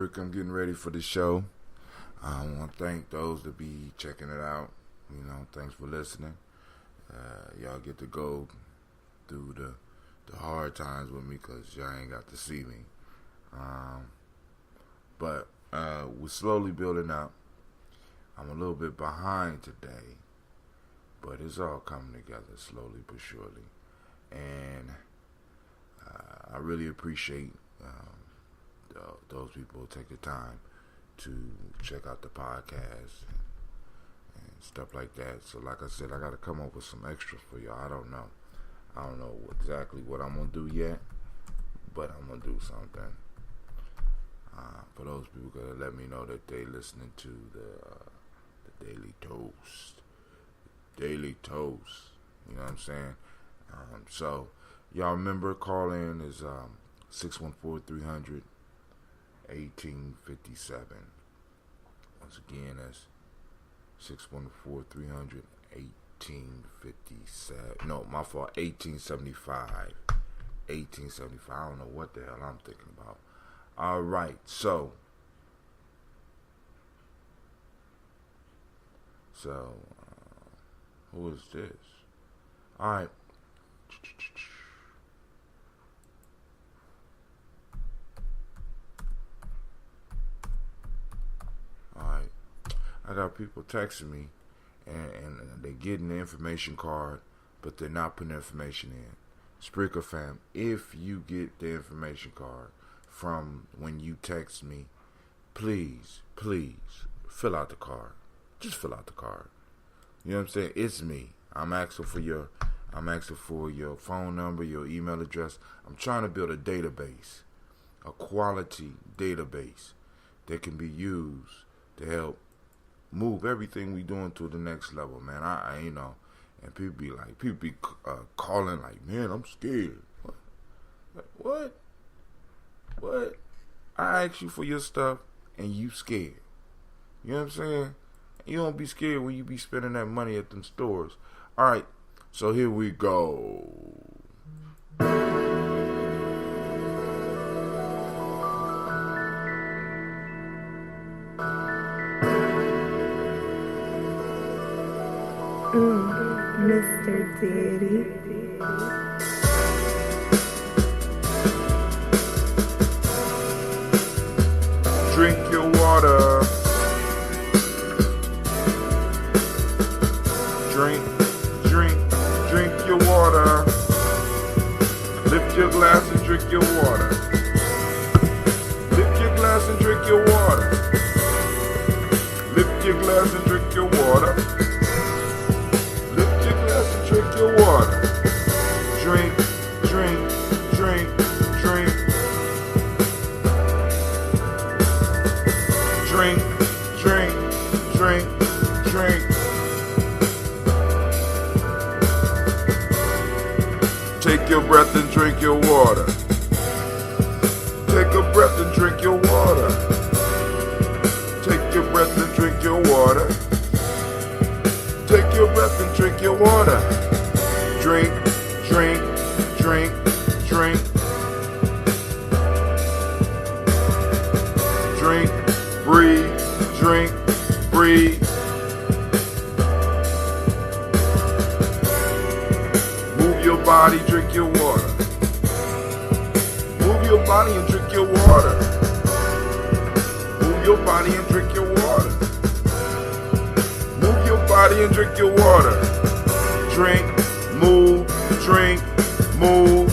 I'm getting ready for the show. I want to thank those that be checking it out. Thanks for listening. Y'all get to go through the hard times with me because y'all ain't got to see me. But we're slowly building up. I'm a little bit behind today, but it's all coming together slowly but surely. And I really appreciate those people who take the time to check out the podcast and stuff like that. So like I said, I got to come up with some extras for y'all. I don't know exactly what I'm going to do yet, but I'm going to do something. For those people that let me know that they listening to the Daily Toast. Daily Toast. You know what I'm saying? So y'all remember, call in is 614-300-1857. Once again, that's 614-300-1857. No, my fault, 1875. 1875. I don't know what the hell I'm thinking about. All right, so who is this? All right. I got people texting me and they're getting the information card, but they're not putting the information in. Spreaker fam, if you get the information card from when you text me, please fill out the card. Just fill out the card. You know what I'm saying? It's me. I'm asking for your phone number, your email address. I'm trying to build a database, a quality database that can be used to help move everything we doing to the next level, man. I and people be calling like, man, I'm scared. What? I ask you for your stuff and you scared. You know what I'm saying? You don't be scared when you be spending that money at them stores. All right, so here we go. Mr. Diddy. Drink your water. Drink your water. Lift your glass and drink your water. Lift your glass and drink your water. Lift your glass and drink your water. Lift your glass and drink your water. Drink. Drink. Take your breath and drink your water. Take a breath and drink your water. Take your breath and drink your water. Take your breath and drink your water. Drink. Drink, breathe, breathe. Move your body, drink your water. Move your body and drink your water. Move your body and drink your water. Move your body and drink your water. Drink, move. Drink, move.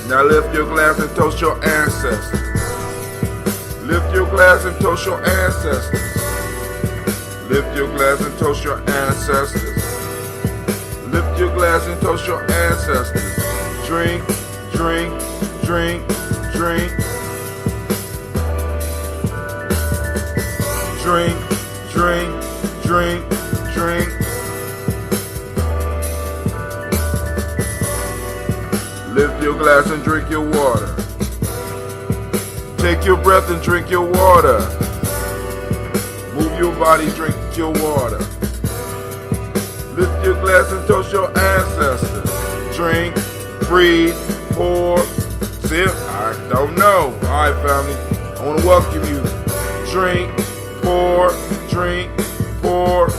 Now lift your glass and toast your ancestors. Lift your glass and toast your ancestors. Lift your glass and toast your ancestors. Lift your glass and toast your ancestors. Drink. Drink. Lift your glass and drink your water. Take your breath and drink your water. Move your body, drink your water. Lift your glass and toast your ancestors. Drink, breathe, pour, sip. I don't know. Alright, family. I want to welcome you. Drink, pour, drink, pour.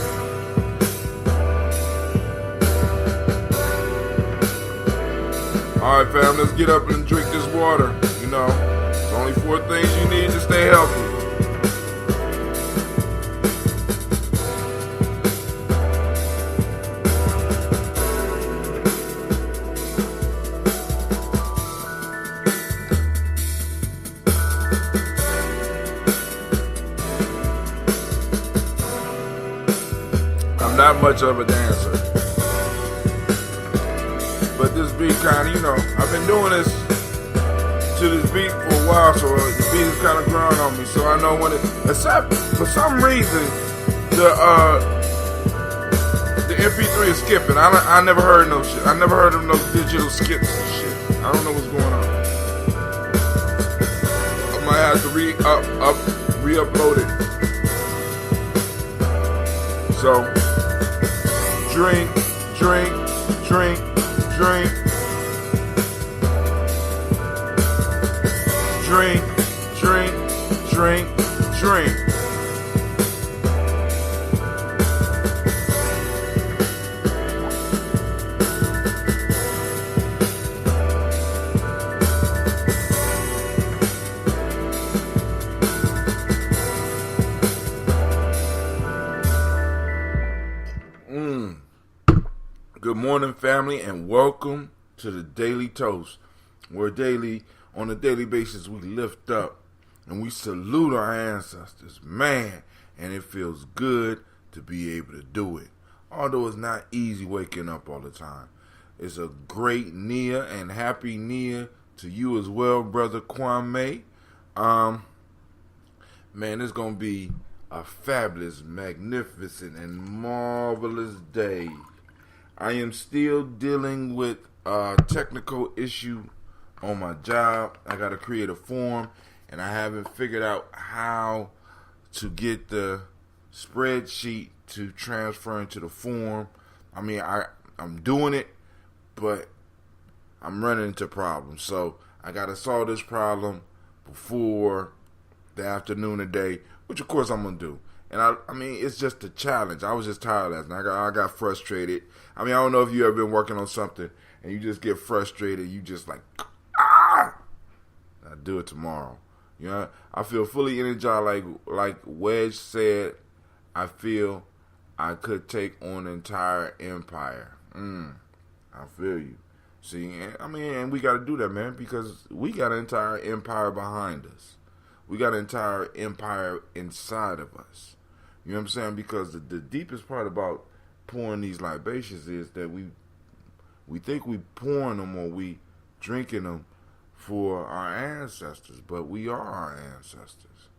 Alright, fam, let's get up and drink this water. You know, it's only 4 things you need to stay healthy. I'm not much of a dancer, but this beat kind of, I've been doing this to this beat for a while, so the beat is kind of growing on me. So I know when except for some reason, the MP3 is skipping. I never heard no shit. I never heard of no digital skips and shit. I don't know what's going on. I might have to re-upload it. So drink, drink, drink, drink. Drink, drink, drink, drink. Good morning, family, and welcome to the Daily Toast, where on a daily basis, we lift up and we salute our ancestors. Man, and it feels good to be able to do it. Although it's not easy waking up all the time. It's a great Nia and happy Nia to you as well, brother Gye-Nyame. Man, it's going to be a fabulous, magnificent, and marvelous day. I am still dealing with a technical issue on my job. I got to create a form, and I haven't figured out how to get the spreadsheet to transfer into the form. I mean, I'm doing it, but I'm running into problems. So I got to solve this problem before the afternoon today, which of course I'm going to do. And I mean, it's just a challenge. I was just tired last night. I got frustrated. I mean, I don't know if you ever been working on something and you just get frustrated. You just like, I'll do it tomorrow. You know, I feel fully energized. Like Wedge said, I feel I could take on an entire empire. I feel you. See, I mean, and we got to do that, man, because we got an entire empire behind us. We got an entire empire inside of us. You know what I'm saying? Because the deepest part about pouring these libations is that we think we pouring them or we drinking them for our ancestors, but we are our ancestors.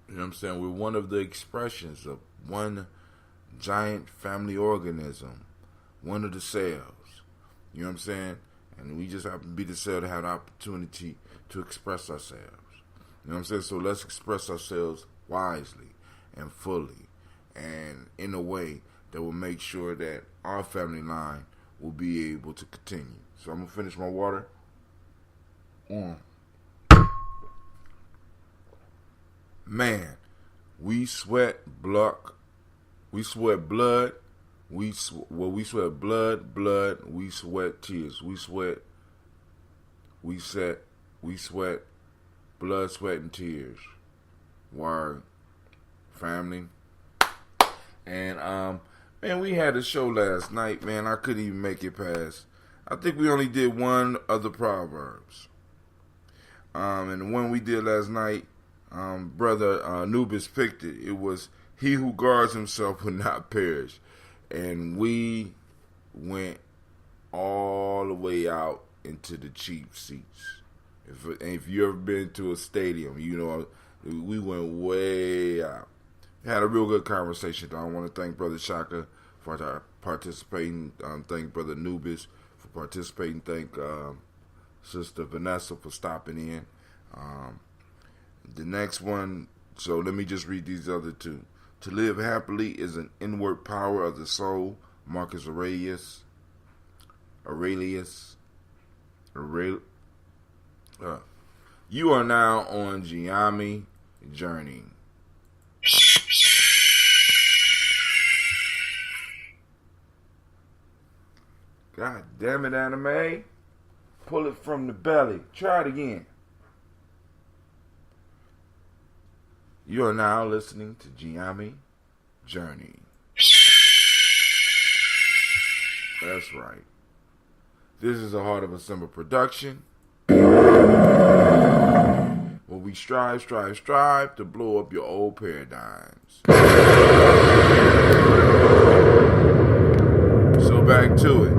You know what I'm saying? We're one of the expressions of one giant family organism, one of the cells. You know what I'm saying? And we just happen to be the cell to have the opportunity to express ourselves. You know what I'm saying? So let's express ourselves wisely and fully and in a way that will make sure that our family line will be able to continue. So I'm going to finish my water. Man, we sweat blood. We sweat blood. We sweat blood. We sweat tears. We sweat blood, sweat, and tears. Word. Family. And man, we had a show last night, man. I couldn't even make it past. I think we only did one of the Proverbs. And the one we did last night, brother Anubis picked it. It was, he who guards himself will not perish. And we went all the way out into the cheap seats. If you ever been to a stadium, you know, we went way out. Had a real good conversation. I want to thank Brother Shaka for participating. Thank Brother Anubis for participating. Thank Sister Vanessa for stopping in. The next one, so let me just read these other two. To live happily is an inward power of the soul. Marcus Aurelius. You are now on Gye-Nyame journey. God damn it, anime. Pull it from the belly. Try it again. You are now listening to Gye-Nyame Journey. That's right. This is a Heart of a Simba production. Where we strive to blow up your old paradigms. So back to it.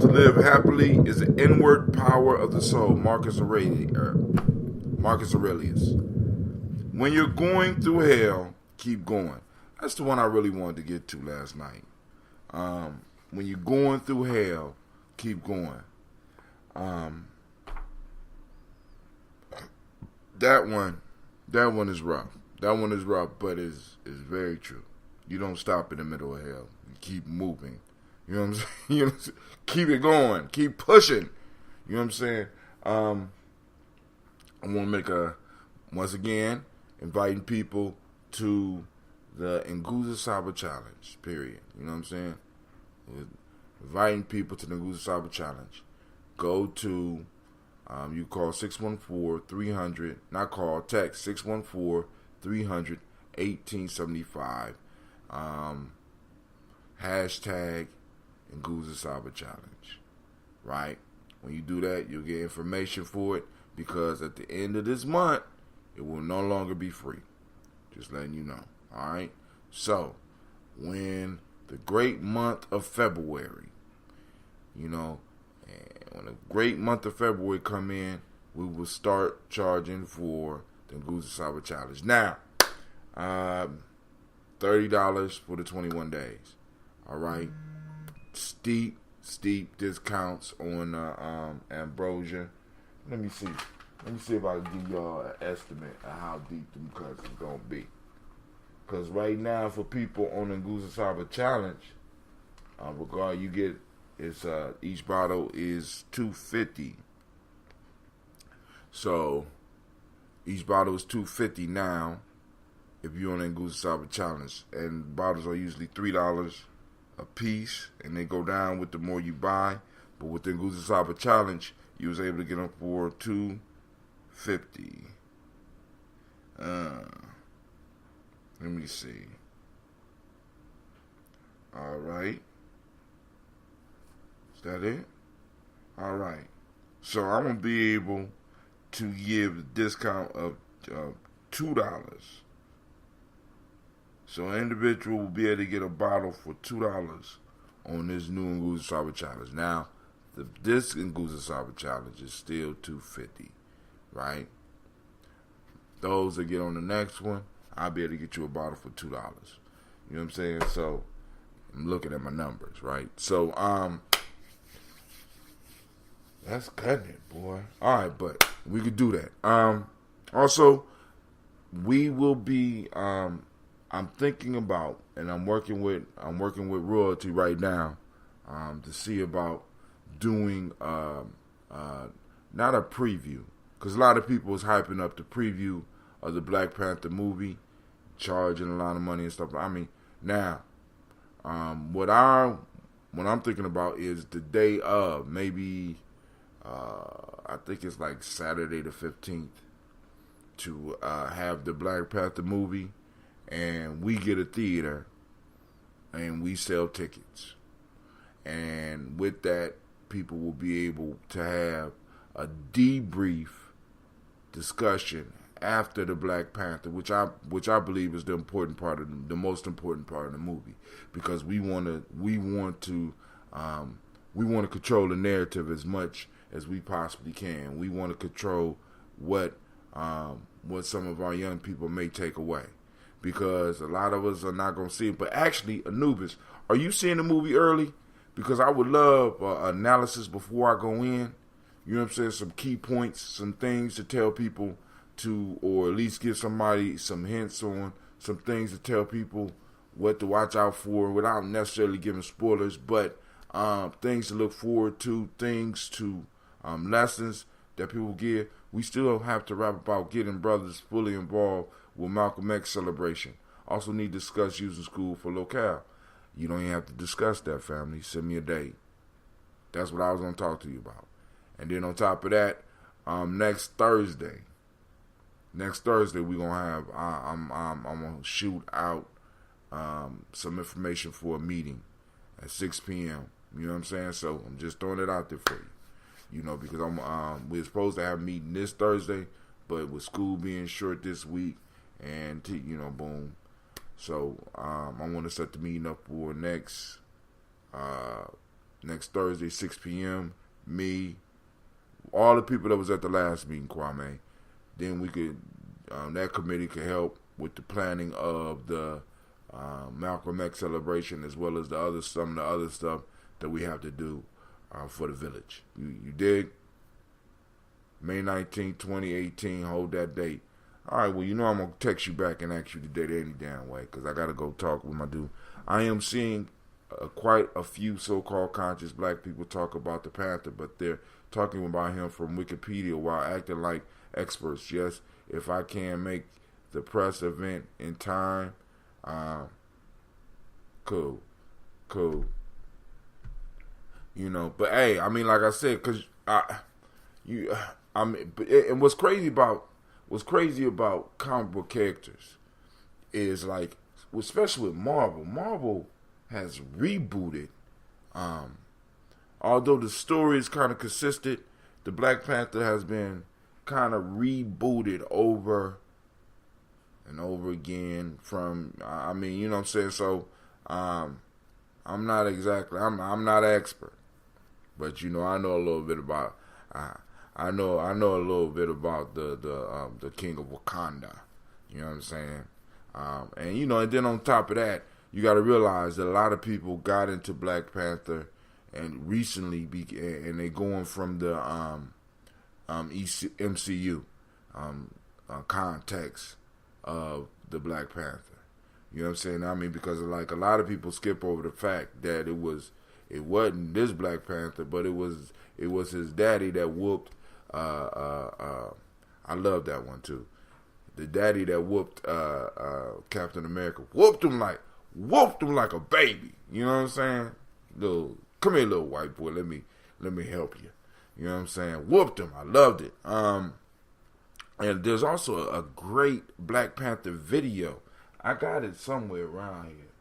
To live happily is an inward power of the soul. Marcus Aurelius. When you're going through hell, keep going. That's the one I really wanted to get to last night. When you're going through hell, keep going. That one is rough. That one is rough, but is very true. You don't stop in the middle of hell. You keep moving. You know what I'm saying? You know, keep it going. Keep pushing. You know what I'm saying? I want to make once again, inviting people to the Nguza Saba Challenge, period. You know what I'm saying? Inviting people to the Nguza Saba Challenge. Go to, you call 614-300, not call, text 614-300-1875. Hashtag Nguza Saba Challenge. Right? When you do that, you'll get information for it, because at the end of this month, it will no longer be free. Just letting you know. Alright? So, when the great month of February, when the great month of February come in, we will start charging for the Nguza Saba Challenge. Now, $30 for the 21 days. Alright? Steep discounts on Ambrosia. Let me see if I can give y'all an estimate of how deep them cuts is going to be. Because right now, for people on the Nguza Saba Challenge, you get, each bottle is $250. So, each bottle is $250 now, if you're on the Nguza Saba Challenge. And bottles are usually $3 a piece, and they go down with the more you buy. But with the Nguza Saba Challenge, you was able to get them for $250. Let me see. All right. Is that it? All right. So I'm going to be able to give a discount of $2. So an individual will be able to get a bottle for $2 on this new Nguza Saba Challenge. Now, this Nguza Saba Challenge is still $250, right? Those that get on the next one, I'll be able to get you a bottle for $2. You know what I'm saying? So, I'm looking at my numbers, right? So, that's cutting it, boy. All right, but we could do that. Also, we will be, I'm thinking about, and I'm working with Royalty right now, to see about doing, not a preview, because a lot of people is hyping up the preview of the Black Panther movie, charging a lot of money and stuff. I mean, now, what I'm thinking about is the day of, maybe, I think it's like Saturday the 15th, to have the Black Panther movie, and we get a theater, and we sell tickets. And with that, people will be able to have a debrief discussion after the Black Panther, which I believe is the most important part of the movie, because we want to control the narrative as much as we possibly can. We want to control what some of our young people may take away, because a lot of us are not going to see it. But actually, Anubis, are you seeing the movie early? Because I would love analysis before I go in. You know what I'm saying? Some key points, some things to tell people to, or at least give somebody some hints on some things to tell people what to watch out for without necessarily giving spoilers, but things to look forward to, things to lessons that people get. We still have to rap about getting brothers fully involved with Malcolm X celebration. Also need to discuss using school for locale. You don't even have to discuss that, family. Send me a date. That's what I was going to talk to you about. And then on top of that, next Thursday we're going to have, I'm going to shoot out some information for a meeting at 6 p.m. You know what I'm saying? So I'm just throwing it out there for you. You know, because we're supposed to have a meeting this Thursday, but with school being short this week, and boom. So I want to set the meeting up for next Thursday, 6 p.m. Me, all the people that was at the last meeting, Kwame. Then we could that committee could help with the planning of the Malcolm X celebration, as well as some of the other stuff that we have to do for the village. You dig? May 19th, 2018, hold that date. All right, well, I'm going to text you back and ask you the date any damn way, because I got to go talk with my dude. I am seeing quite a few so-called conscious black people talk about the Panther, but they're talking about him from Wikipedia while acting like experts. Yes, if I can make the press event in time, cool. But hey, I mean, like I said, because and what's crazy about comic book characters is, like, especially with Marvel has rebooted. Although the story is kind of consistent, the Black Panther has been kind of rebooted over and over again from, you know what I'm saying? So, I'm not an expert, but I know a little bit about, I know a little bit about the King of Wakanda. You know what I'm saying? And then on top of that, you got to realize that a lot of people got into Black Panther and recently and they going from the MCU context of the Black Panther. You know what I'm saying? I mean, because like a lot of people skip over the fact that it wasn't this Black Panther, but it was his daddy that whooped. I love that one too. The daddy that whooped Captain America, whooped him like a baby. You know what I'm saying? Come here, little white boy. Let me help you. You know what I'm saying? Whooped him. I loved it. And there's also a great Black Panther video. I got it somewhere around here.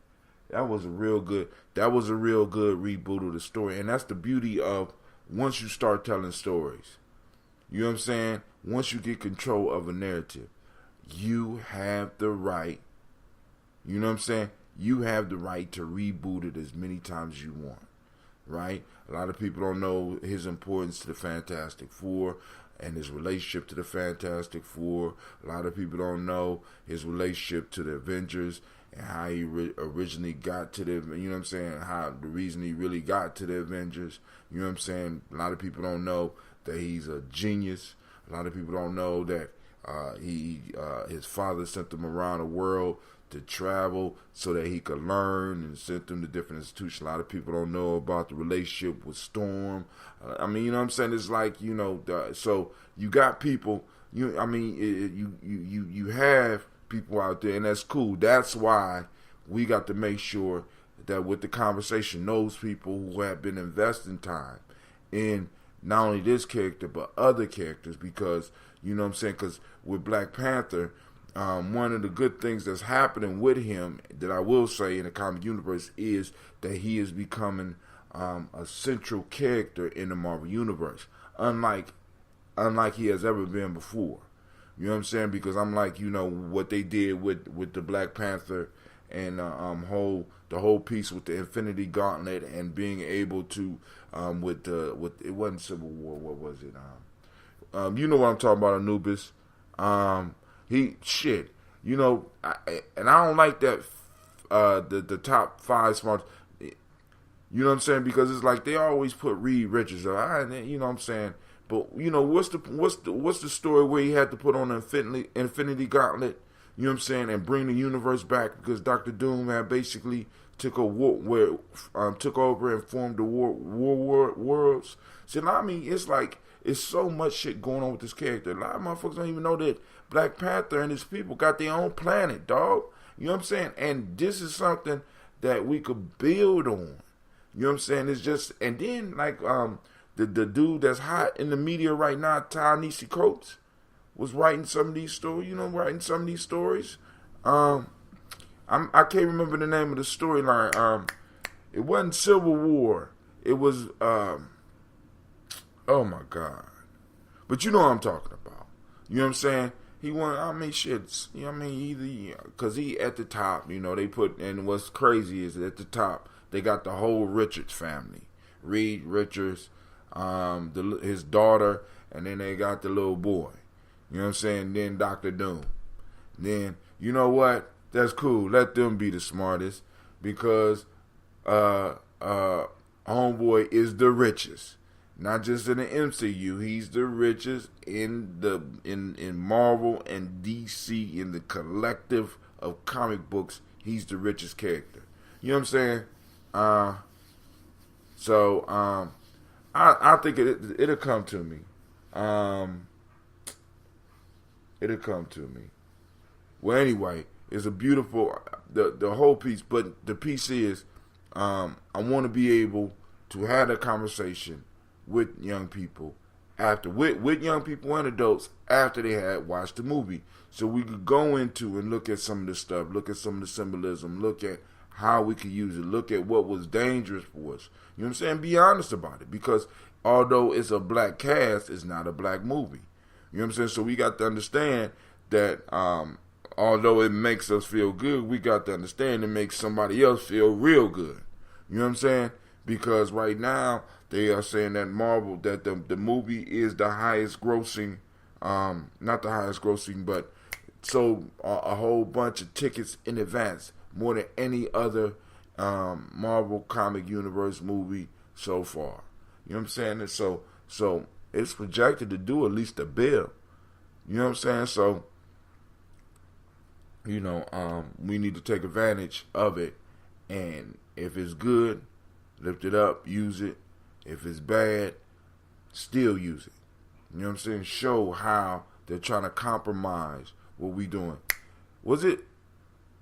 That was a real good reboot of the story. And that's the beauty of once you start telling stories. You know what I'm saying? Once you get control of a narrative, you have the right, you know what I'm saying? You have the right to reboot it as many times as you want, right? A lot of people don't know his importance to the Fantastic Four and his relationship to the Fantastic Four. A lot of people don't know his relationship to the Avengers and how he originally got to the, you know what I'm saying, how the reason he really got to the Avengers. You know what I'm saying? A lot of people don't know that he's a genius. A lot of people don't know that his father sent him around the world to travel so that he could learn and sent him to different institutions. A lot of people don't know about the relationship with Storm. I mean, you know what I'm saying? It's like, so you got people, you have people out there, and that's cool. That's why we got to make sure that with the conversation, those people who have been investing time in not only this character, but other characters, because, you know what I'm saying, because with Black Panther, one of the good things that's happening with him, that I will say in the comic universe, is that he is becoming a central character in the Marvel universe, unlike he has ever been before. You know what I'm saying? Because I'm like, what they did with the Black Panther and the whole piece with the Infinity Gauntlet and being able to with it wasn't Civil War, what was it? You know what I'm talking about, Anubis. And I don't like that the top 5 spots. You know what I'm saying? Because it's like they always put Reed Richards. You know what I'm saying? But what's the story where he had to put on the Infinity Gauntlet you know what I'm saying, and bring the universe back, because Dr. Doom had basically took over and formed the war worlds. So I mean, it's like, it's so much shit going on with this character. A lot of motherfuckers don't even know that Black Panther and his people got their own planet, dog. You know what I'm saying? And this is something that we could build on. You know what I'm saying? It's just, and then like the dude that's hot in the media right now, Ta-Nehisi Coates, was writing some of these stories. I can't remember the name of the storyline. It wasn't Civil War. It was oh my God. But you know what I'm talking about. You know what I'm saying? He won, I mean, shit, you know what I mean? Because he at the top, you know, they put, and what's crazy is at the top, they got the whole Richards family. Reed Richards, his daughter, and then they got the little boy. You know what I'm saying? Then Dr. Doom. Then, you know what? That's cool. Let them be the smartest, because Homeboy is the richest. Not just in the MCU, he's the richest in Marvel and DC, in the collective of comic books. He's the richest character. You know what I'm saying? I think it'll come to me. It'll come to me. Well, anyway, it's a beautiful the whole piece, but the piece is I want to be able to have a conversation with young people with young people and adults after they had watched the movie, so we could go into and look at some of the stuff, look at some of the symbolism, look at how we could use it, look at what was dangerous for us. You know what I'm saying? Be honest about it, because although it's a black cast, it's not a black movie. You know what I'm saying? So we got to understand that although it makes us feel good, we got to understand it makes somebody else feel real good. You know what I'm saying? Because right now they are saying that Marvel, that the movie is the highest grossing, not the highest grossing, but sold a whole bunch of tickets in advance, more than any other Marvel comic universe movie so far. You know what I'm saying? And so it's projected to do at least $1 billion. You know what I'm saying? So, you know, we need to take advantage of it, and if it's good, lift it up, use it. If it's bad, still use it. You know what I'm saying? Show how they're trying to compromise what we doing.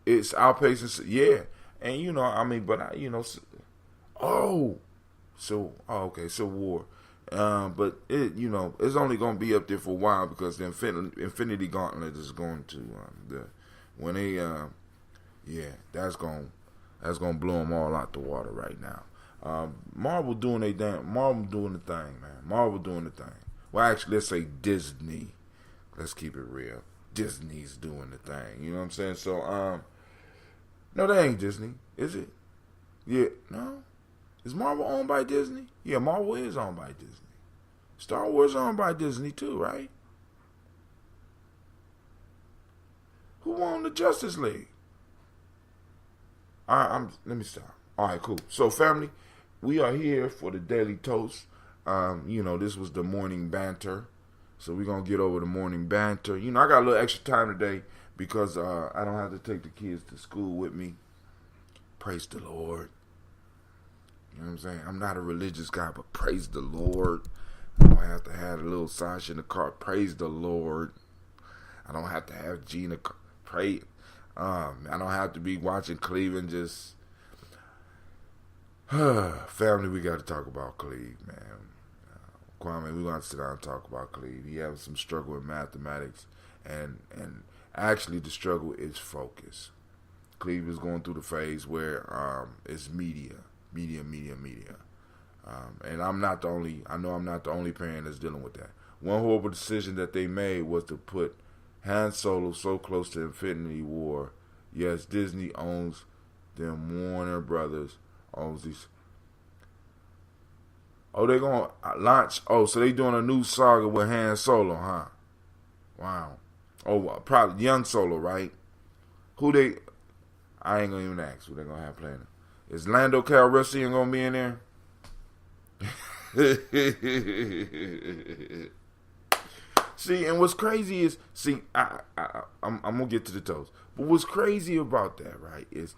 It's outpacing, yeah. And, you know, I mean, but, okay, Civil War. But, it, you know, it's only going to be up there for a while, because the Infinity Gauntlet is going to, that's going to blow them all out the water right now. Marvel doing the thing, man. Marvel doing the thing. Well, actually, let's say Disney. Let's keep it real. Disney's doing the thing. You know what I'm saying? So, no, that ain't Disney, is it? Yeah, no. Is Marvel owned by Disney? Yeah, Marvel is owned by Disney. Star Wars is owned by Disney too, right? Who owned the Justice League? Let me stop. All right, cool. So, family, we are here for the Daily Toast. You know, this was the morning banter. So we're going to get over the morning banter. You know, I got a little extra time today because I don't have to take the kids to school with me. Praise the Lord. You know what I'm saying? I'm not a religious guy, but praise the Lord. I don't have to have a little Sasha in the car. Praise the Lord. I don't have to have Gina pray. I don't have to be watching Cleveland just... Family, we got to talk about Cleve, man. Kwame, we're going to sit down and talk about Cleve. He having some struggle with mathematics, and actually the struggle is focus. Cleve is going through the phase where it's media. And I know I'm not the only parent that's dealing with that. One horrible decision that they made was to put Han Solo so close to Infinity War. Yes, Disney owns them. Warner Brothers owns these. Oh, they're going to launch. Oh, so they doing a new saga with Han Solo, huh? Wow. Oh, probably young Solo, right? I ain't going to even ask who they're going to have playing. Is Lando Calrissian going to be in there? See, and what's crazy is, I'm gonna get to the toast. But what's crazy about that, right, is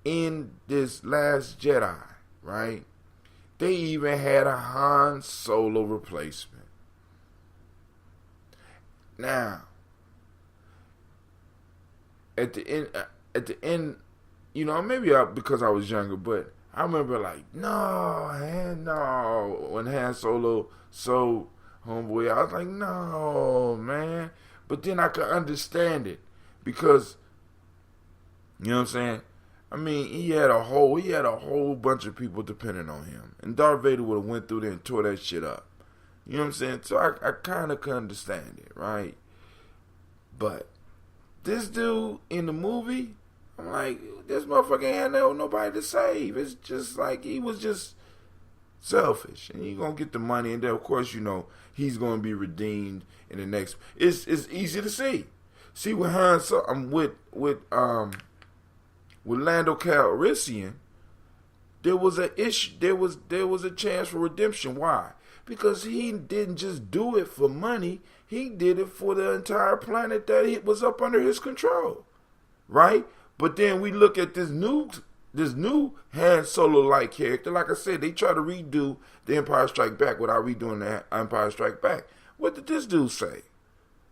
in this Last Jedi, right, they even had a Han Solo replacement. Now, at the end, you know, maybe because I was younger, but I remember like, no, when Han Solo sold Homeboy, I was like, no, man. But then I could understand it because, you know what I'm saying? I mean, he had a whole bunch of people depending on him, and Darth Vader would have went through there and tore that shit up. You know what I'm saying? So I kind of could understand it, right? But this dude in the movie, I'm like, this motherfucker ain't nobody to save. It's just like he was just selfish, and he gonna get the money, and then of course, you know, he's gonna be redeemed in the next. It's easy to see. See with Han, so I'm with Lando Calrissian, there was an issue. There was a chance for redemption. Why? Because he didn't just do it for money. He did it for the entire planet that it was up under his control, right? But then we look at this new Han Solo-like character. Like I said, they try to redo The Empire Strikes Back without redoing The Empire Strikes Back. What did this dude say?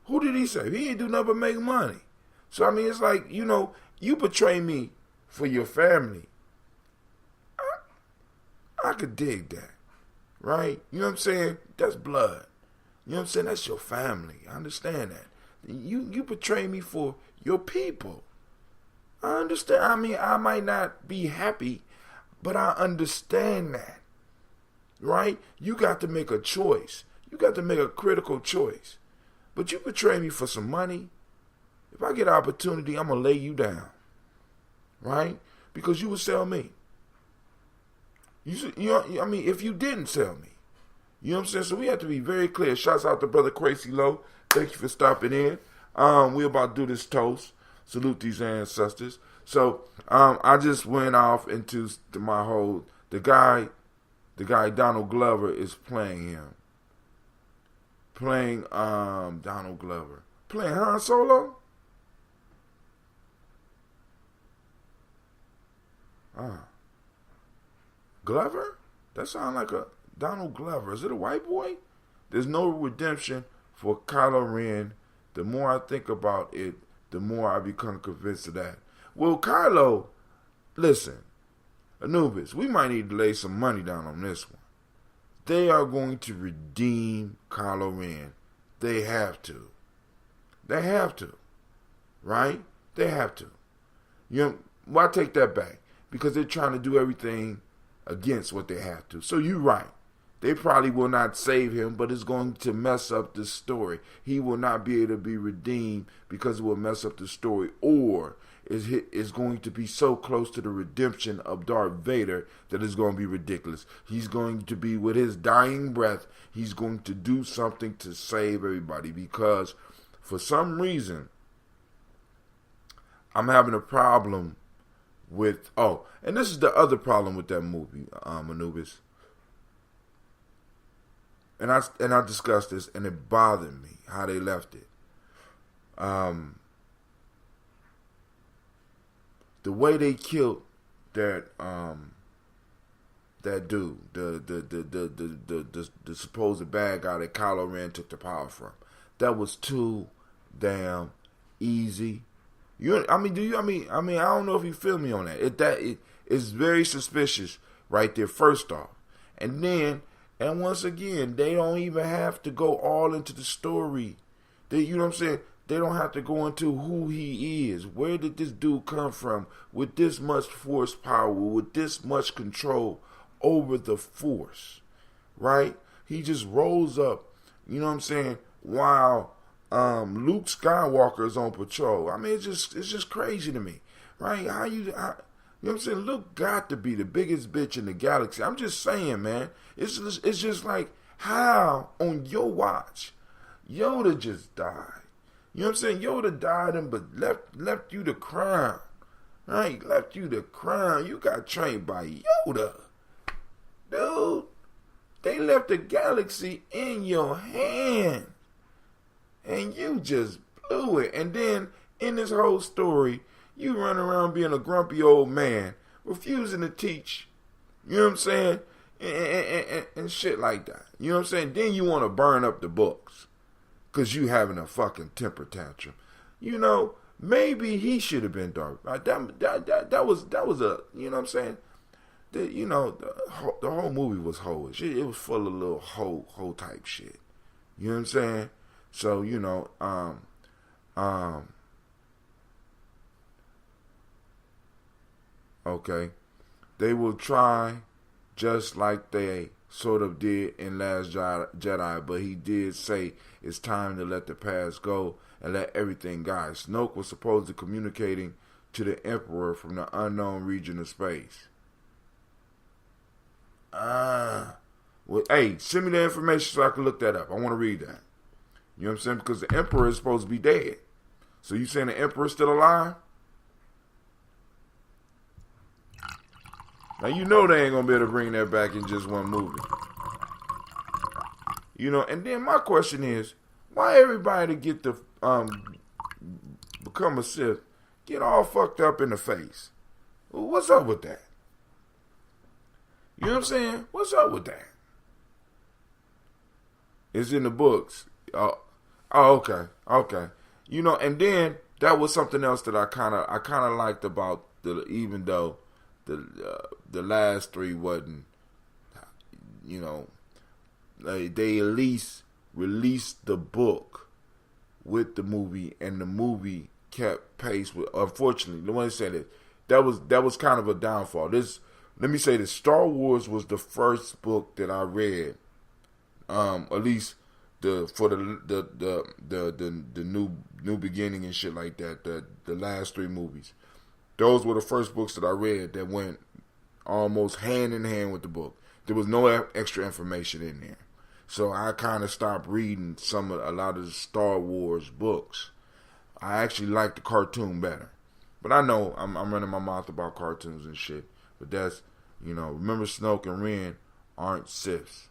Who did he say? He ain't do nothing but make money. So, I mean, it's like, you know, you betray me for your family. I could dig that, right? You know what I'm saying? That's blood. You know what I'm saying? That's your family. I understand that. You betray me for your people. I understand. I mean, I might not be happy, but I understand that, right? You got to make a choice. You got to make a critical choice. But you betray me for some money. If I get an opportunity, I'm going to lay you down, right? Because you would sell me. I mean, if you didn't sell me. You know what I'm saying? So we have to be very clear. Shouts out to Brother Crazy Low. Thank you for stopping in. We're about to do this toast. Salute these ancestors. So I just went off into my whole, the guy Donald Glover is playing him. Playing Donald Glover. Playing Han Solo? Glover? That sounds like a Donald Glover. Is it a white boy? There's no redemption for Kylo Ren. The more I think about it, the more I become convinced of that. Well, Kylo, listen, Anubis, we might need to lay some money down on this one. They are going to redeem Kylo Ren. They have to. They have to. Right? They have to. You know, well, I take that back. Because they're trying to do everything against what they have to. So you're right. They probably will not save him, but it's going to mess up the story. He will not be able to be redeemed because it will mess up the story. Or is going to be so close to the redemption of Darth Vader that it's going to be ridiculous. He's going to be, with his dying breath, he's going to do something to save everybody. Because for some reason, I'm having a problem with, and this is the other problem with that movie, Anubis. And I discussed this, and it bothered me how they left it. The way they killed that dude, the supposed bad guy that Kylo Ren took the power from, that was too damn easy. I don't know if you feel me on that. It's very suspicious right there, first off. And once again, they don't even have to go all into the story. You know what I'm saying? They don't have to go into who he is. Where did this dude come from with this much force power, with this much control over the force, right? He just rolls up, you know what I'm saying, while Luke Skywalker is on patrol. I mean, it's just crazy to me, right? You know what I'm saying? Luke got to be the biggest bitch in the galaxy. I'm just saying, man. It's just like, how on your watch Yoda just died? You know what I'm saying? Yoda died but left you the crown, right? Left you the crown. You got trained by Yoda, dude. They left the galaxy in your hand. and you just blew it. And then in this whole story, you run around being a grumpy old man, refusing to teach. You know what I'm saying? And shit like that. You know what I'm saying? Then you want to burn up the books because you having a fucking temper tantrum. You know, maybe he should have been dark. That was a, you know what I'm saying? The whole movie was hoish. It was full of little hoe type shit. You know what I'm saying? So, you know, okay. They will try just like they sort of did in Last Jedi, but he did say it's time to let the past go and let everything die. Snoke was supposed to communicating to the Emperor from the unknown region of space. Well, hey, send me the information so I can look that up. I want to read that. You know what I'm saying? Because the Emperor is supposed to be dead. So you saying the Emperor is still alive? Now you know they ain't gonna be able to bring that back in just one movie. You know, and then my question is, why everybody get to become a Sith get all fucked up in the face? Well, what's up with that? You know what I'm saying? What's up with that? It's in the books. Oh, okay. You know, and then that was something else that I kind of liked about even though the last three wasn't, you know, they at least released the book with the movie, and the movie kept pace with. Unfortunately, the one that said it, that was kind of a downfall. Let me say this: Star Wars was the first book that I read, at least for the new beginning and shit like that. The last three movies, those were the first books that I read that went almost hand in hand with the book. There was no extra information in there, so I kind of stopped reading a lot of the Star Wars books. I actually like the cartoon better, but I know I'm running my mouth about cartoons and shit. But that's, you know, remember Snoke and Ren aren't Siths.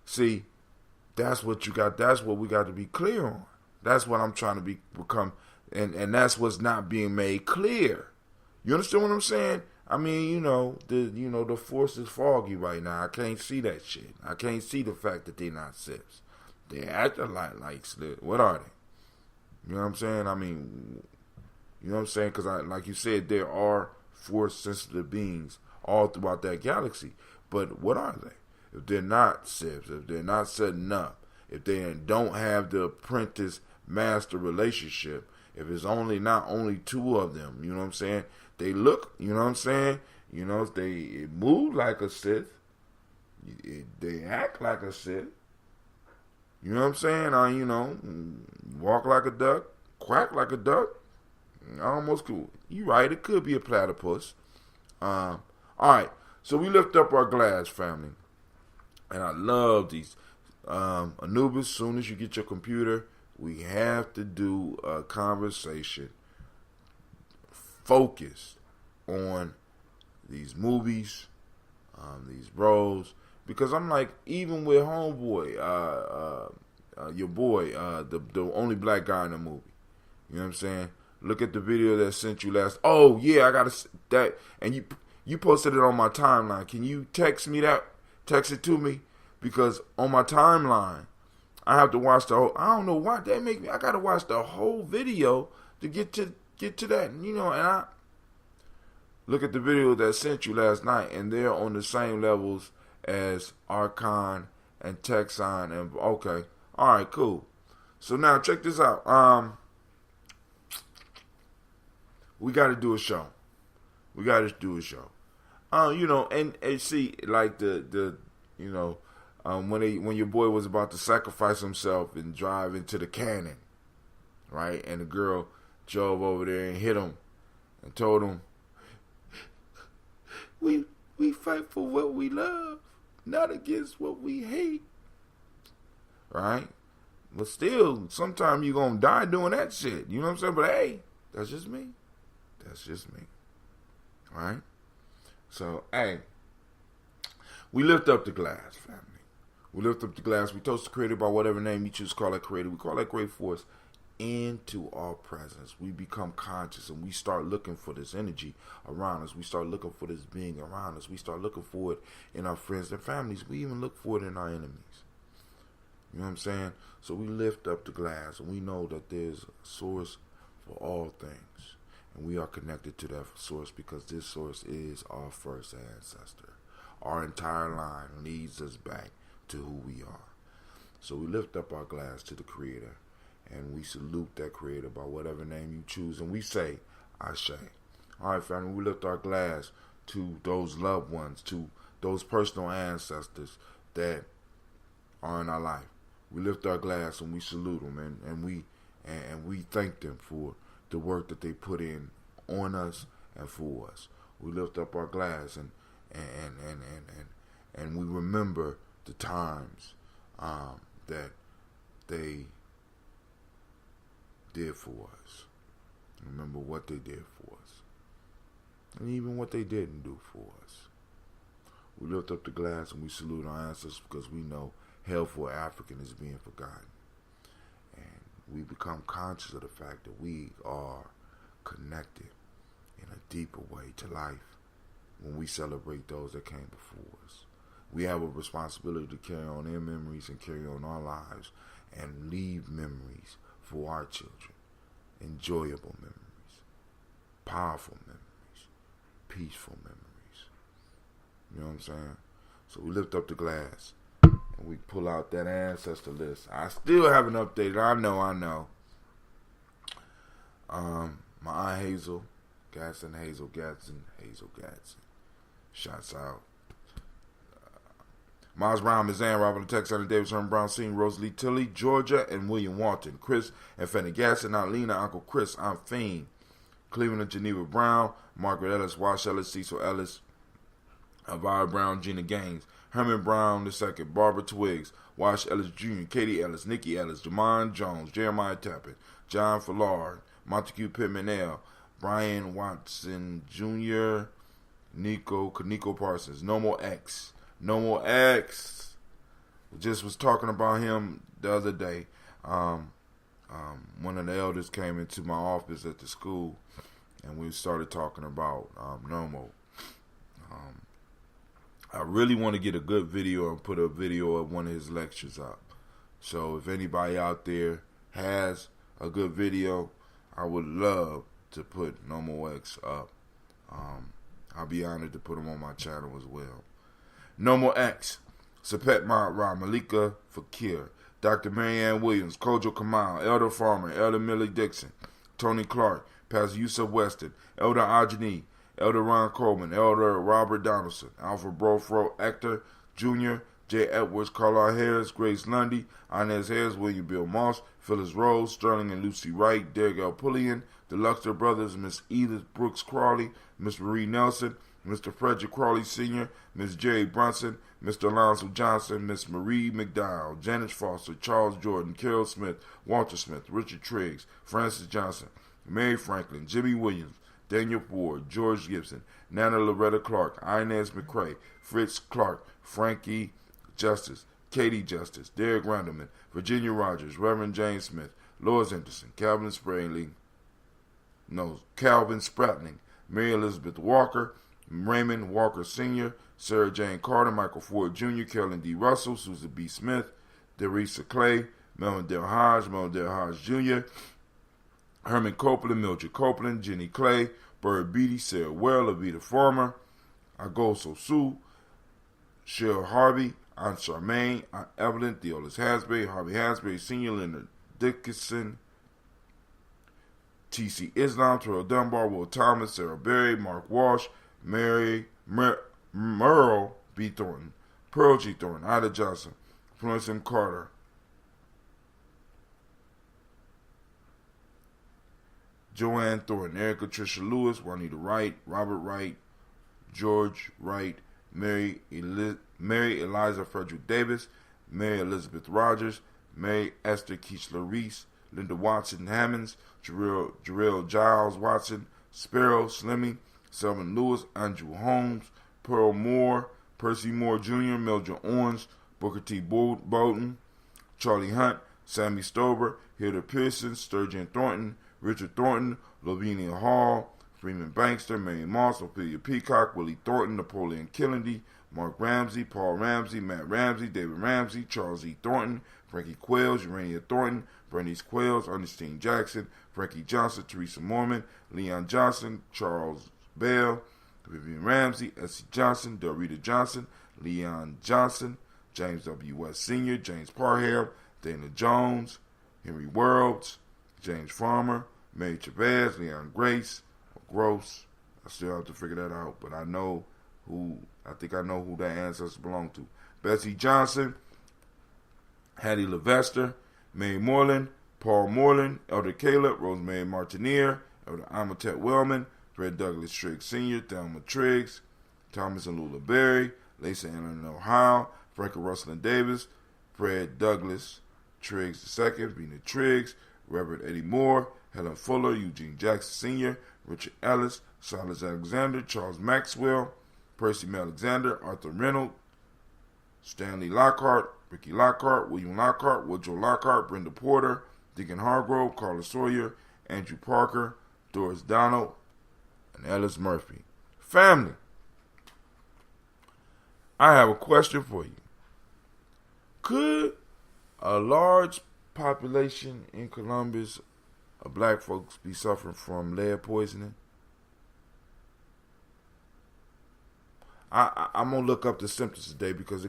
See, that's what you got. That's what we got to be clear on. That's what I'm trying to become, and that's what's not being made clear. You understand what I'm saying? I mean, the Force is foggy right now. I can't see that shit. I can't see the fact that they're not Siths. They act a lot like Sith. What are they? You know what I'm saying? I mean, you know what I'm saying? Because like you said, there are Force-sensitive beings all throughout that galaxy. But what are they? If they're not Siths, if they're not setting up, if they don't have the apprentice-master relationship, if it's not only two of them, you know what I'm saying? They look, you know what I'm saying? You know, they move like a Sith. They act like a Sith. You know what I'm saying? Walk like a duck, quack like a duck. Almost cool. You right, it could be a platypus. Alright, so we lift up our glass, family. And I love these. Anubis, soon as you get your computer, we have to do a conversation focused on these movies, these bros. Because I'm like, even with Homeboy, your boy, the only black guy in the movie. You know what I'm saying? Look at the video that I sent you last. Oh yeah, I got that, and you posted it on my timeline. Can you text me that? Text it to me, because on my timeline, I have to watch the whole. I don't know why they make me. I got to watch the whole video to get to that. You know, and I look at the video that I sent you last night, and they're on the same levels as Archon and Texan. And okay, all right, cool. So now check this out. We got to do a show. You know, and see, like when your boy was about to sacrifice himself and drive into the cannon, right? And the girl drove over there and hit him and told him, we fight for what we love, not against what we hate, right? But still, sometimes you're going to die doing that shit. You know what I'm saying? But hey, that's just me. Right? So, hey, we lift up the glass, family. We lift up the glass. We toast the Creator by whatever name you choose to call that Creator. We call that great force into our presence. We become conscious and we start looking for this energy around us. We start looking for this being around us. We start looking for it in our friends and families. We even look for it in our enemies. You know what I'm saying? So we lift up the glass and we know that there's a source for all things. And we are connected to that source because this source is our first ancestor. Our entire line leads us back to who we are. So we lift up our glass to the Creator and we salute that Creator by whatever name you choose. And we say, Ashe. All right, family, we lift our glass to those loved ones, to those personal ancestors that are in our life. We lift our glass and we salute them and we thank them for the work that they put in on us and for us. We lift up our glass and we remember the times that they did for us. Remember what they did for us. And even what they didn't do for us. We lift up the glass and we salute our ancestors because we know hell for African is being forgotten. And we become conscious of the fact that we are connected in a deeper way to life when we celebrate those that came before us. We have a responsibility to carry on their memories and carry on our lives and leave memories for our children. Enjoyable memories, powerful memories, peaceful memories. You know what I'm saying? So we lift up the glass and we pull out that ancestor list. I still haven't updated. I know. My Aunt Hazel Gatson. Shouts out. Miles Brown, Mizan, Robert Texas, Davis, Herman Brown, Senior, Rosalie Tilley, Georgia, and William Walton. Chris and Fanny Gasson, Aunt Lena, Uncle Chris, Aunt Fiend, Cleveland and Geneva Brown, Margaret Ellis, Wash Ellis, Cecil Ellis, Elvira Brown, Gina Gaines, Herman Brown II, Barbara Twiggs, Wash Ellis Jr., Katie Ellis, Nikki Ellis, Jamon Jones, Jeremiah Tappan, John Fallard, Montague Pittman L., Brian Watson Jr., Kaniko Parsons, No More X. Just was talking about him the other day. One of the elders came into my office at the school, and we started talking about Nomo. I really want to get a good video and put a video of one of his lectures up. So if anybody out there has a good video, I would love to put Nomo X up. I'll be honored to put him on my channel as well. Nomo X, Sapet Ra, Malika Fakir, Dr. Marianne Williams, Kojo Kamal, Elder Farmer, Elder Millie Dixon, Tony Clark, Pastor Yusuf Weston, Elder Ajani, Elder Ron Coleman, Elder Robert Donaldson, Alfred Brofro, Actor Jr., J. Edwards, Carla Harris, Grace Lundy, Inez Harris, William Bill Moss, Phyllis Rose, Sterling and Lucy Wright, Derek L. Pullian, the Luxor Brothers, Miss Edith Brooks Crawley, Miss Marie Nelson, Mr. Frederick Crawley Sr., Miss Jerry Brunson, Mr. Alonzo Johnson, Miss Marie McDowell, Janet Foster, Charles Jordan, Carol Smith, Walter Smith, Richard Triggs, Francis Johnson, Mary Franklin, Jimmy Williams, Daniel Ford, George Gibson, Nana Loretta Clark, Inez McCrae, Fritz Clark, Frankie Justice, Katie Justice, Derek Randleman, Virginia Rogers, Reverend James Smith, Lois Anderson, Calvin Spratling, Mary Elizabeth Walker, Raymond Walker Sr., Sarah Jane Carter, Michael Ford Jr., Carolyn D. Russell, Susan B. Smith, Derisa Clay, Melvin Del Hodge Jr., Herman Copeland, Mildred Copeland, Jenny Clay, Bird Beatty, Sarah Well, Avita Farmer, Agoso Sue, Cheryl Harvey, Aunt Charmaine, Aunt Evelyn, Theolis Hasbury, Harvey Hasbury Sr., Leonard Dickinson, T.C. Islam, Terrell Dunbar, Will Thomas, Sarah Berry, Mark Walsh, Merle B. Thornton, Pearl G. Thornton, Ida Johnson, Florence M. Carter, Joanne Thornton, Erica Tricia Lewis, Juanita Wright, Robert Wright, George Wright, Mary Eliza Frederick Davis, Mary Elizabeth Rogers, Mary Esther Keechler Reese, Linda Watson Hammonds, Jarrell Giles Watson, Sparrow Slimmy, Selvin Lewis, Andrew Holmes, Pearl Moore, Percy Moore Jr., Mildred Owens, Booker T. Bolton, Charlie Hunt, Sammy Stover, Hilda Pearson, Sturgeon Thornton, Richard Thornton, Lavinia Hall, Freeman Bankster, Mary Moss, Ophelia Peacock, Willie Thornton, Napoleon Kennedy, Mark Ramsey, Paul Ramsey, Matt Ramsey, David Ramsey, Charles E. Thornton, Frankie Quails, Urania Thornton, Bernice Quails, Ernestine Jackson, Frankie Johnson, Teresa Mormon, Leon Johnson, Charles Bell, Vivian Ramsey, Essie Johnson, Dorita Johnson, Leon Johnson, James W. West Sr., James Parham, Dana Jones, Henry Worlds, James Farmer, Mary Chavez, Leon Grace, Gross. I still have to figure that out, but I know who that ancestor belonged to. Betsy Johnson, Hattie Levester, Mary Moreland, Paul Moreland, Elder Caleb, Rosemary Martinier, Elder Amatet Wellman, Fred Douglas Triggs Sr., Thelma Triggs, Thomas and Lula Berry, Lisa Ann Ohio, Frankie Russell and Davis, Fred Douglas Triggs II, Vina Triggs, Reverend Eddie Moore, Helen Fuller, Eugene Jackson Sr., Richard Ellis, Silas Alexander, Charles Maxwell, Percy Alexander, Arthur Reynolds, Stanley Lockhart, Ricky Lockhart, William Lockhart, Woodrow Lockhart, Brenda Porter, Deacon Hargrove, Carla Sawyer, Andrew Parker, Doris Donald, and Ellis Murphy. Family, I have a question for you. Could a large population in Columbus of black folks be suffering from lead poisoning? I'm going to look up the symptoms today because the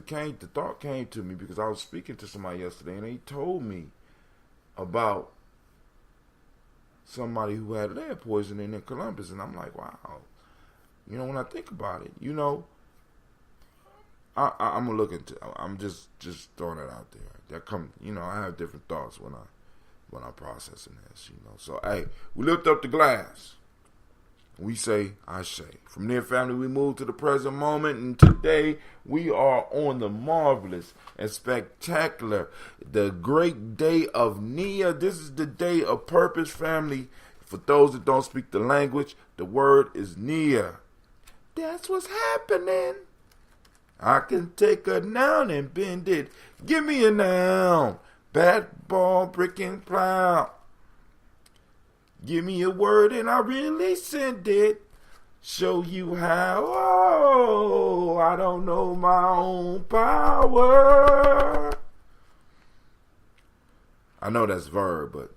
thought came to me because I was speaking to somebody yesterday and they told me about somebody who had lead poisoning in Columbus, and I'm like, wow. When I think about it, I'm gonna look into. I'm just throwing it out there. I have different thoughts when I'm processing this. So hey, we lift up the glass. We say, Ashe. From there, family, we move to the present moment, and today we are on the marvelous and spectacular, the great day of Nia. This is the day of purpose, family. For those that don't speak the language, the word is Nia. That's what's happening. I can take a noun and bend it. Give me a noun. Bat, ball, brick, and plow. Give me a word and I really send it. Show you how. Oh, I don't know my own power. I know that's verb, but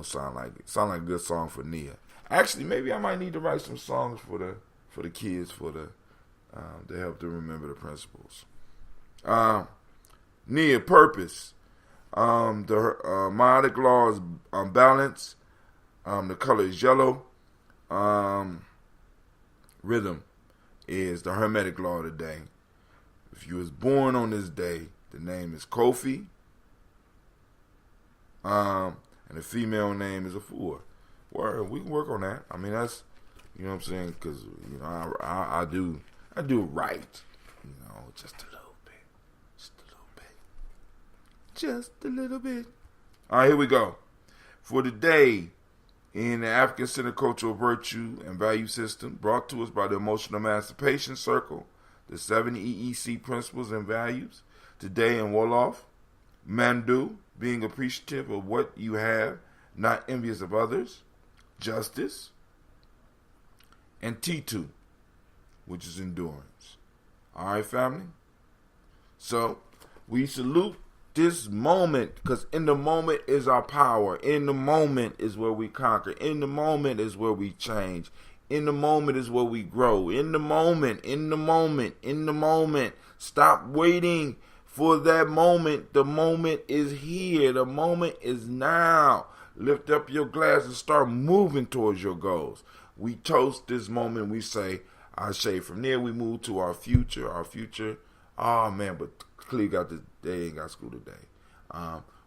sound like a good song for Nia. Actually, maybe I might need to write some songs for the kids to help them remember the principles. Nia, purpose. The meiotic law is balance. The color is yellow. Rhythm is the hermetic law of the day. If you was born on this day, the name is Kofi. And the female name is Afua. Word, we can work on that. I mean, that's, what I'm saying? Because, I do it right. Just a little bit. Just a little bit. All right, here we go. For today, in the African-centered cultural virtue and value system, brought to us by the Emotional Emancipation Circle, the 7 EEC principles and values, today in Wolof, Mandu, being appreciative of what you have, not envious of others, justice, and T2, which is endurance. All right, family? So, we salute this moment, because in the moment is our power. In the moment is where we conquer. In the moment is where we change. In the moment is where we grow. In the moment. Stop waiting for that moment. The moment is here. The moment is now. Lift up your glass and start moving towards your goals. We toast this moment. We say, Ashe. From there, we move to our future. Oh, man, but clearly they ain't got school today.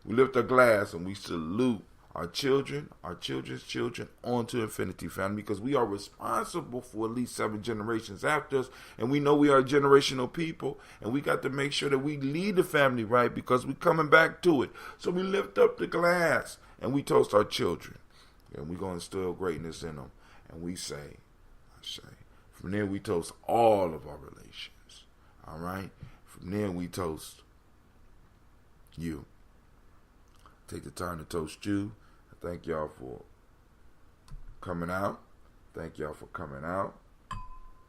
We lift a glass and we salute our children, our children's children, on to infinity, family, because we are responsible for at least 7 generations after us, and we know we are generational people, and we got to make sure that we lead the family right, because we're coming back to it. So we lift up the glass and we toast our children, and we're going to instill greatness in them, and we say, from there we toast all of our relations, all right? From there we toast you. Take the time to toast you. Thank y'all for coming out. Thank y'all for coming out.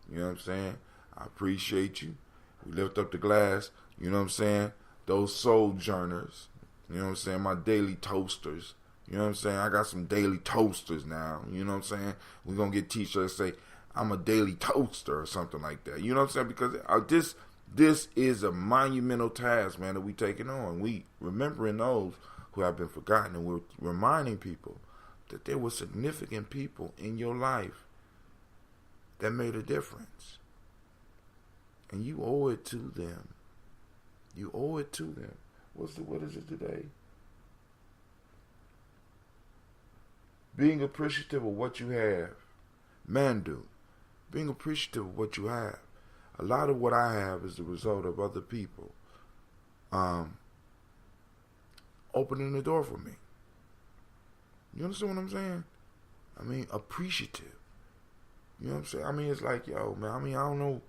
You know what I'm saying? I appreciate you. We lift up the glass. You know what I'm saying? Those sojourners. You know what I'm saying? My daily toasters. You know what I'm saying? I got some daily toasters now. You know what I'm saying? We're going to get t-shirts that say, I'm a daily toaster or something like that. You know what I'm saying? Because this is a monumental task, man, that we taking on. We remembering those who have been forgotten, and we're reminding people that there were significant people in your life that made a difference. And you owe it to them. You owe it to them. What is it today? Being appreciative of what you have. Mandu. Being appreciative of what you have. A lot of what I have is the result of other people opening the door for me. You understand what I'm saying? I mean, appreciative. You know what I'm saying? I mean, it's like, yo, man, I don't know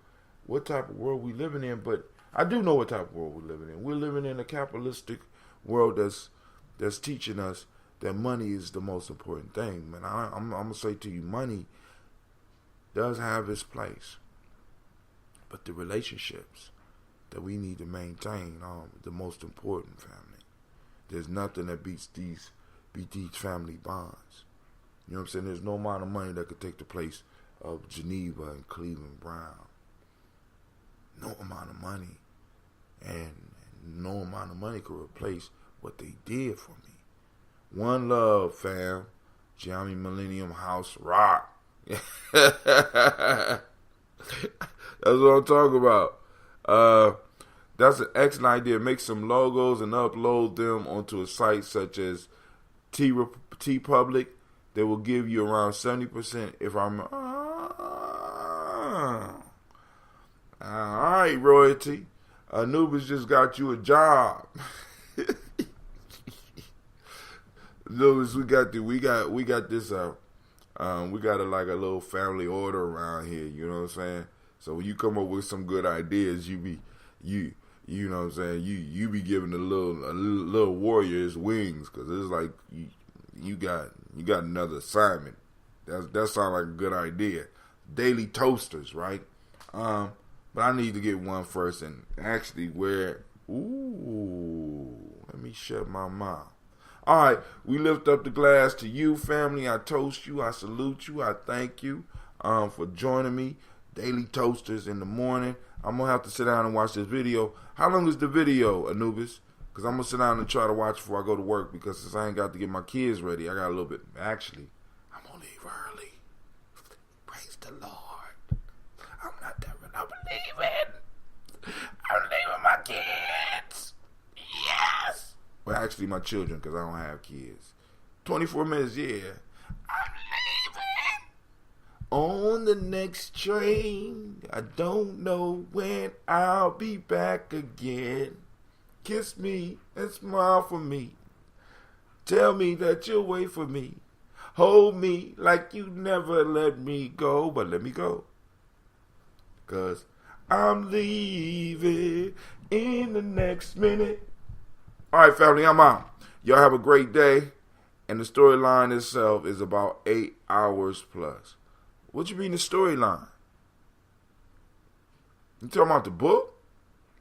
what type of world we living in, but I do know what type of world we're living in. We're living in a capitalistic world that's teaching us that money is the most important thing, man. I'm going to say to you, money does have its place. But the relationships that we need to maintain are the most important, family. There's nothing that beats these family bonds. You know what I'm saying? There's no amount of money that could take the place of Geneva and Cleveland Brown. No amount of money. And no amount of money could replace what they did for me. One love, fam. Gye-Nyame Millennium House Rock. That's what I'm talking about. That's an excellent idea. Make some logos and upload them onto a site such as T-Public. They will give you around 70% if I'm... Alright, royalty. Anubis just got you a job. Anubis, we got this we got like a little family order around here, you know what I'm saying? So when you come up with some good ideas, you know what I'm saying, you be giving a little warrior his wings, cause it's like you got another assignment. That sounds like a good idea. Daily toasters, right? But I need to get one first and actually wear. Ooh, let me shut my mouth. All right, we lift up the glass to you, family. I toast you. I salute you. I thank you for joining me. Daily toasters in the morning. I'm going to have to sit down and watch this video. How long is the video, Anubis? Because I'm going to sit down and try to watch before I go to work, because since I ain't got to get my kids ready, I got a little bit. Actually, I'm going to leave early. Praise the Lord. I'm not done. I'm leaving. I'm leaving my kids. Yes. Well, actually, my children, because I don't have kids. 24 minutes, yeah. I'm leaving on the next train. I don't know when I'll be back again. Kiss me and smile for me. Tell me that you'll wait for me. Hold me like you never let me go, but let me go. Because I'm leaving in the next minute. All right, family, I'm out. Y'all have a great day. And the storyline itself is about 8 hours plus. What you mean the storyline? You talking about the book?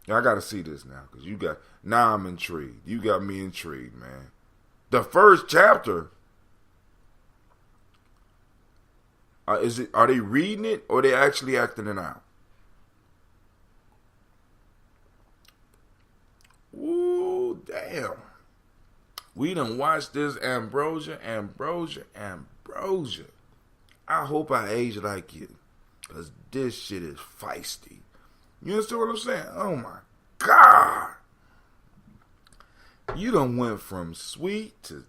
Yeah, I got to see this now. Because now I'm intrigued. You got me intrigued, man. The first chapter. Are they reading it or are they actually acting it out? Ooh, damn. We done watched this Ambrosia. I hope I age like you. Because this shit is feisty. You understand what I'm saying? Oh my God. You done went from sweet to...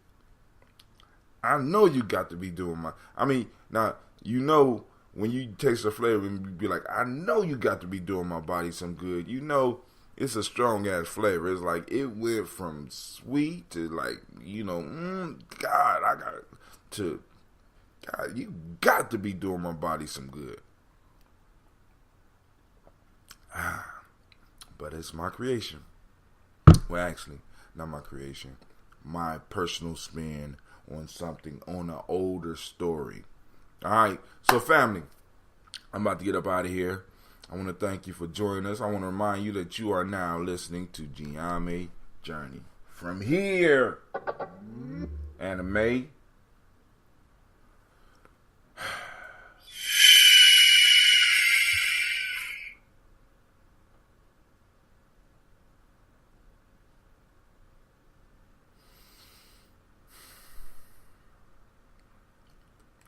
I know you got to be doing my... I mean, now, you know, when you taste the flavor and you be like, I know you got to be doing my body some good. You know, it's a strong-ass flavor. It's like, it went from sweet to like, you know, God, I got to... God, you got to be doing my body some good. But it's my creation. Well, actually, not my creation, my personal spin on something, on an older story. All right, so family, I'm about to get up out of here. I want to thank you for joining us. I want to remind you that you are now listening to Gye-Nyame Journey. From here, anime.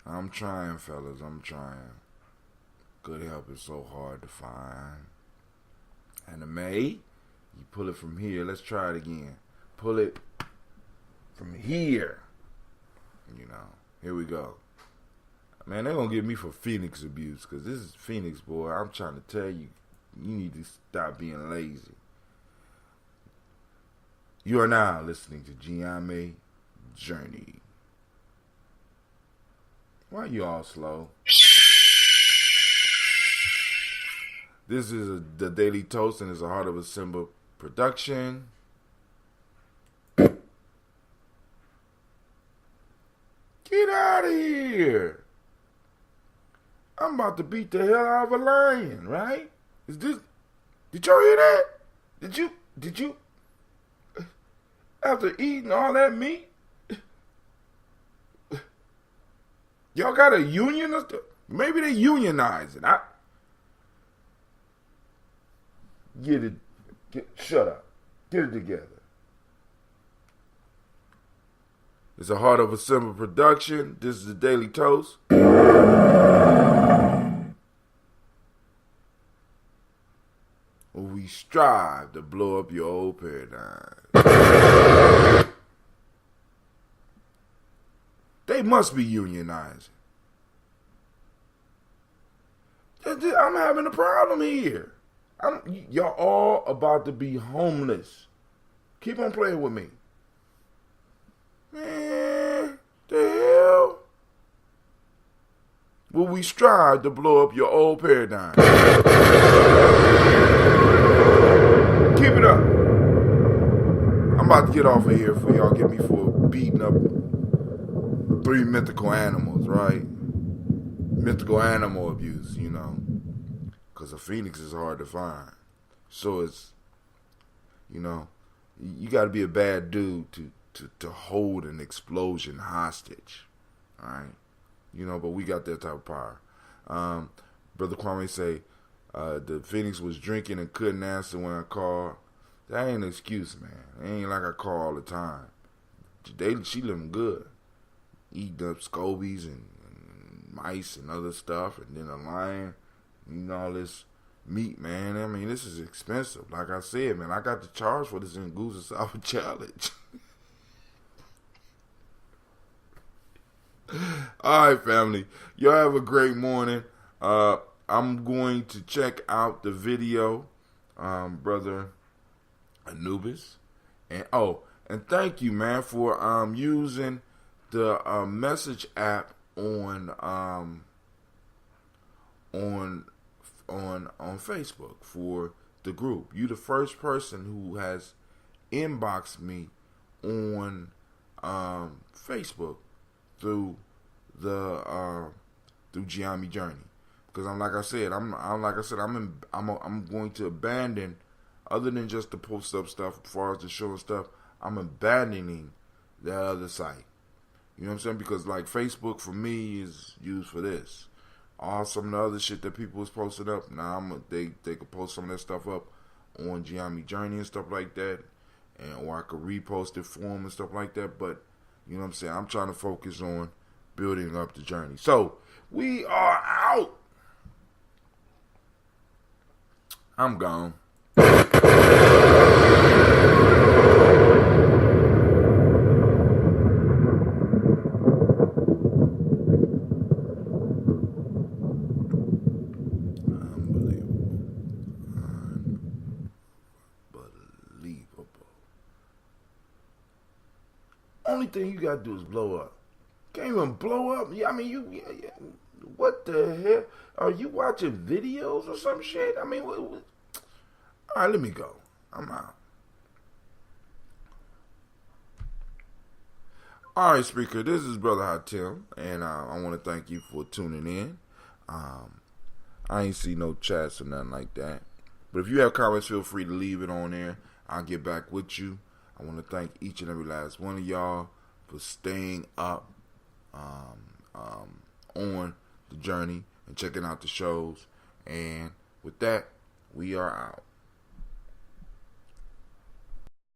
I'm trying, fellas. I'm trying. Good help is so hard to find. Anime, you pull it from here. Let's try it again. Pull it from here. You know, here we go. Man, they're going to get me for Phoenix abuse, because this is Phoenix, boy. I'm trying to tell you, you need to stop being lazy. You are now listening to Gye-Nyame Journey. Why are you all slow? This is the Daily Toast, and it's a Heart of a Simba production. Get out of here. I'm about to beat the hell out of a lion, right? Did y'all hear that? Did you, after eating all that meat, y'all got a union or stuff? Maybe they unionize it. Shut up. Get it together. It's a Heart of a Simba production. This is the Daily Toast. We strive to blow up your old paradigm. They must be unionizing. I'm having a problem here. Y'all all about to be homeless. Keep on playing with me. Man, the hell? Will we strive to blow up your old paradigm? Keep it up. I'm about to get off of here before y'all get me for beating up 3 mythical animals, right? Mythical animal abuse, you know. Because a phoenix is hard to find. So it's, you know, you got to be a bad dude to hold an explosion hostage. All right? You know, but we got that type of power. Brother Kwame say, the phoenix was drinking and couldn't answer when I called. That ain't an excuse, man. It ain't like I call all the time. She living good. Eating up scobies and mice and other stuff. And then a lion. Eating all this meat, man. I mean, this is expensive. Like I said, man, I got to charge for this in Goose Sour Challenge. All right, family. Y'all have a great morning. I'm going to check out the video, Brother Anubis. And thank you, man, for using the message app on Facebook for the group. You the first person who has inboxed me on Facebook through Gye-Nyame Journey, because I'm going to abandon, other than just to post up stuff as far as the show and stuff. I'm abandoning the other site. You know what I'm saying? Because like Facebook for me is used for this. All some of the other shit that people was posting up, now they could post some of that stuff up on Gye-Nyame Journey and stuff like that, or I could repost it for them and stuff like that. But you know what I'm saying? I'm trying to focus on building up the journey. So we are out. I'm gone. Only thing you gotta do is blow up. Can't even blow up. I mean, what the hell? Are you watching videos or some shit? I mean, all right, let me go. I'm out. All right, speaker. This is Brother Hatim, and I want to thank you for tuning in. I ain't see no chats or nothing like that. But if you have comments, feel free to leave it on there. I'll get back with you. I want to thank each and every last one of y'all for staying up on the journey and checking out the shows. And with that, we are out.